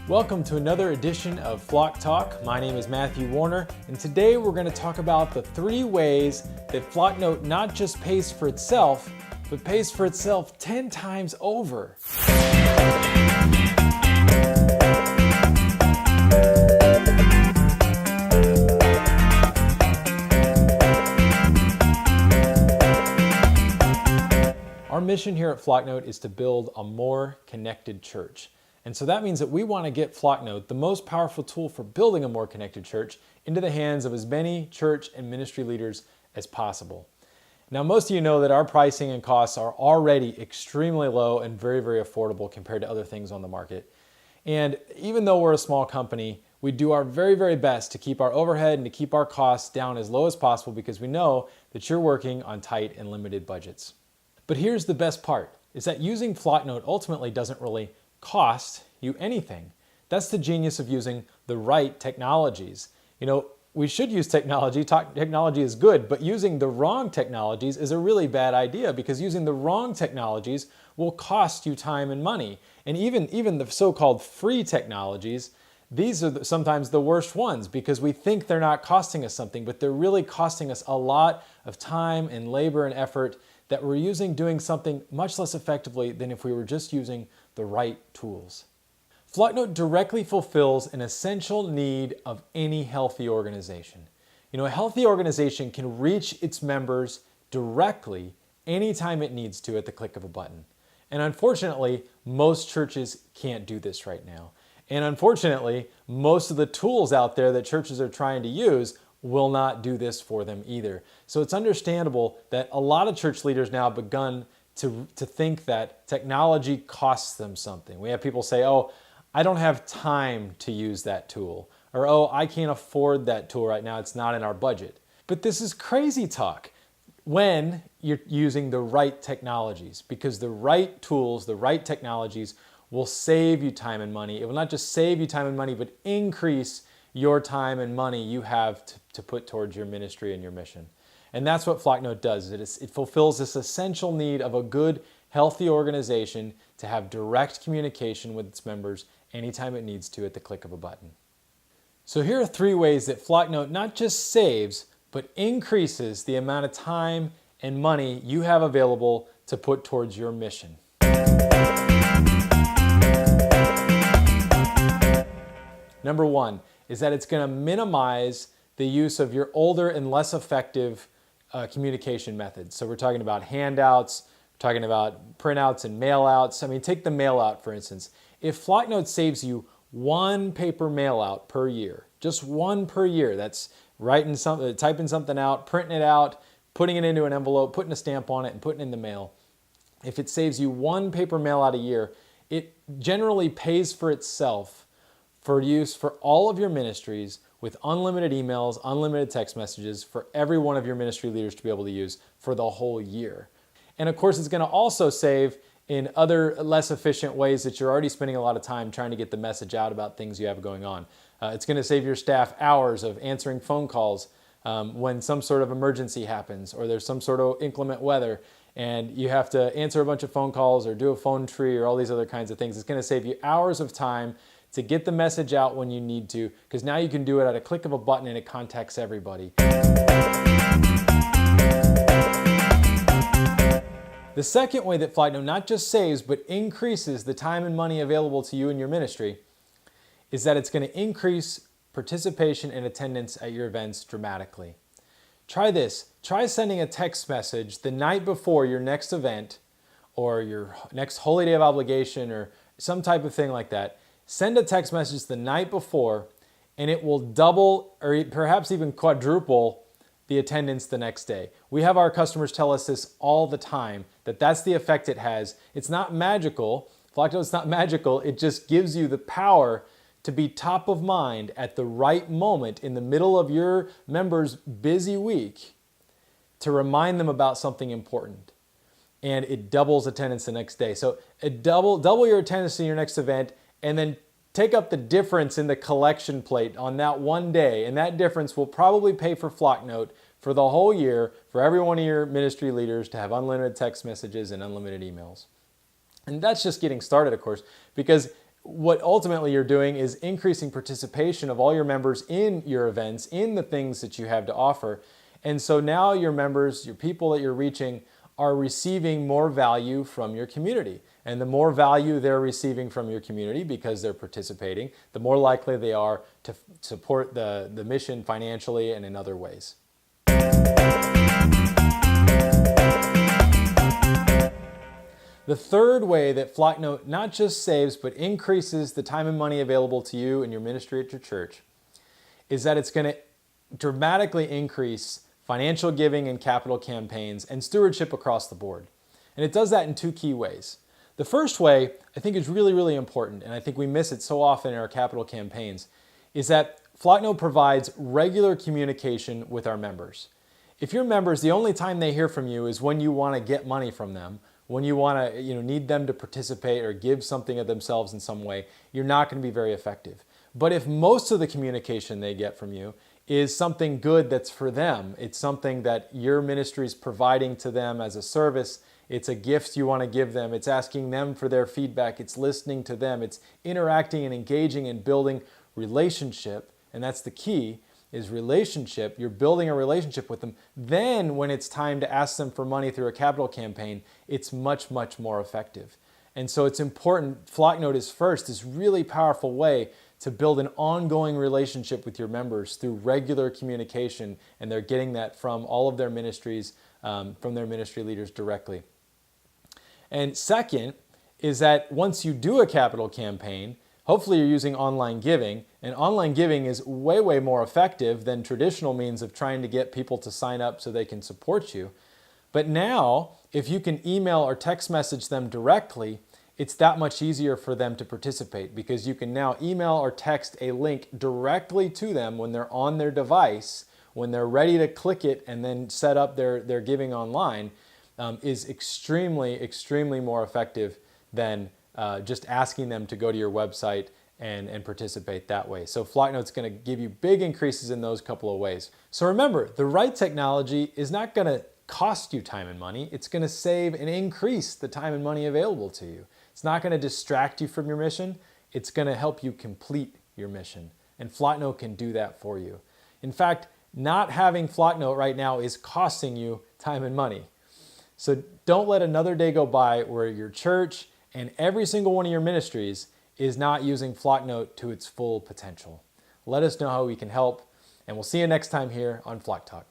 Welcome to another edition of Flock Talk. My name is Matthew Warner, and today we're going to talk about the 3 ways that Flocknote not just pays for itself, but pays for itself 10 times over. Our mission here at Flocknote is to build a more connected church. And so that means that we want to get Flocknote, the most powerful tool for building a more connected church, into the hands of as many church and ministry leaders as possible. Now, most of you know that our pricing and costs are already extremely low and very, very affordable compared to other things on the market. And even though we're a small company, we do our very, very best to keep our overhead and to keep our costs down as low as possible because we know that you're working on tight and limited budgets. But here's the best part, is that using Flocknote ultimately doesn't really cost you anything. That's the genius of using the right technologies. You know, we should use technology. Technology is good, but using the wrong technologies is a really bad idea because using the wrong technologies will cost you time and money. And even the so-called free technologies, these are sometimes the worst ones because we think they're not costing us something, but they're really costing us a lot of time and labor and effort that we're using doing something much less effectively than if we were just using the right tools. Flocknote directly fulfills an essential need of any healthy organization. You know, a healthy organization can reach its members directly anytime it needs to at the click of a button. And unfortunately, most churches can't do this right now. And unfortunately, most of the tools out there that churches are trying to use will not do this for them either. So it's understandable that a lot of church leaders now have begun to think that technology costs them something. We have people say, oh, I don't have time to use that tool. Or, oh, I can't afford that tool right now. It's not in our budget. But this is crazy talk when you're using the right technologies, because the right tools, the right technologies will save you time and money. It will not just save you time and money, but increase your time and money you have to put towards your ministry and your mission. And that's what Flocknote does. It fulfills this essential need of a good, healthy organization to have direct communication with its members anytime it needs to at the click of a button. So here are 3 ways that Flocknote not just saves, but increases the amount of time and money you have available to put towards your mission. Number 1 is that it's going to minimize the use of your older and less effective communication methods. So we're talking about handouts, we're talking about printouts and mailouts. I mean, take the mailout for instance. If Flocknote saves you 1 paper mailout per year, just 1 per year, that's typing something out, printing it out, putting it into an envelope, putting a stamp on it, and putting it in the mail. If it saves you 1 paper mailout a year, it generally pays for itself for use for all of your ministries with unlimited emails, unlimited text messages for every one of your ministry leaders to be able to use for the whole year. And of course, it's going to also save in other less efficient ways that you're already spending a lot of time trying to get the message out about things you have going on. It's going to save your staff hours of answering phone calls when some sort of emergency happens or there's some sort of inclement weather and you have to answer a bunch of phone calls or do a phone tree or all these other kinds of things. It's going to save you hours of time to get the message out when you need to, because now you can do it at a click of a button and it contacts everybody. The second way that Flocknote not just saves, but increases the time and money available to you and your ministry is that it's going to increase participation and attendance at your events dramatically. Try this. Try sending a text message the night before your next event or your next holy day of obligation or some type of thing like that. Send a text message the night before and it will double or perhaps even quadruple the attendance the next day. We have our customers tell us this all the time, that that's the effect it has. It's not magical. Flocknote's not magical. It just gives you the power to be top of mind at the right moment in the middle of your members' busy week to remind them about something important. And it doubles attendance the next day. So double your attendance in your next event and then take up the difference in the collection plate on that one day. And that difference will probably pay for Flocknote for the whole year for every one of your ministry leaders to have unlimited text messages and unlimited emails. And that's just getting started, of course, because what ultimately you're doing is increasing participation of all your members in your events, in the things that you have to offer. And so now your members, your people that you're reaching, are receiving more value from your community. And the more value they're receiving from your community because they're participating, the more likely they are to support the mission financially and in other ways. The third way that Flocknote not just saves, but increases the time and money available to you and your ministry at your church is that it's going to dramatically increase financial giving and capital campaigns and stewardship across the board. And it does that in two key ways. The first way, I think, is really, really important, and I think we miss it so often in our capital campaigns, is that Flocknote provides regular communication with our members. If your members, the only time they hear from you is when you want to get money from them, when you want to need them to participate or give something of themselves in some way, you're not going to be very effective. But if most of the communication they get from you is something good that's for them, it's something that your ministry is providing to them as a service, it's a gift you want to give them, it's asking them for their feedback, it's listening to them, it's interacting and engaging and building relationship, and that's the key, is relationship. You're building a relationship with them. Then when it's time to ask them for money through a capital campaign, it's much, much more effective. And so it's important, Flocknote is first, this really powerful way to build an ongoing relationship with your members through regular communication, and they're getting that from all of their ministries, from their ministry leaders directly. And second is that once you do a capital campaign, hopefully you're using online giving, and online giving is way, way more effective than traditional means of trying to get people to sign up so they can support you. But now, if you can email or text message them directly, it's that much easier for them to participate because you can now email or text a link directly to them when they're on their device, when they're ready to click it and then set up their giving online, is extremely, extremely more effective than just asking them to go to your website and participate that way. So Flocknote's going to give you big increases in those couple of ways. So remember, the right technology is not going to cost you time and money. It's going to save and increase the time and money available to you. It's not going to distract you from your mission. It's going to help you complete your mission. And Flocknote can do that for you. In fact, not having Flocknote right now is costing you time and money. So don't let another day go by where your church and every single one of your ministries is not using Flocknote to its full potential. Let us know how we can help, and we'll see you next time here on Flock Talk.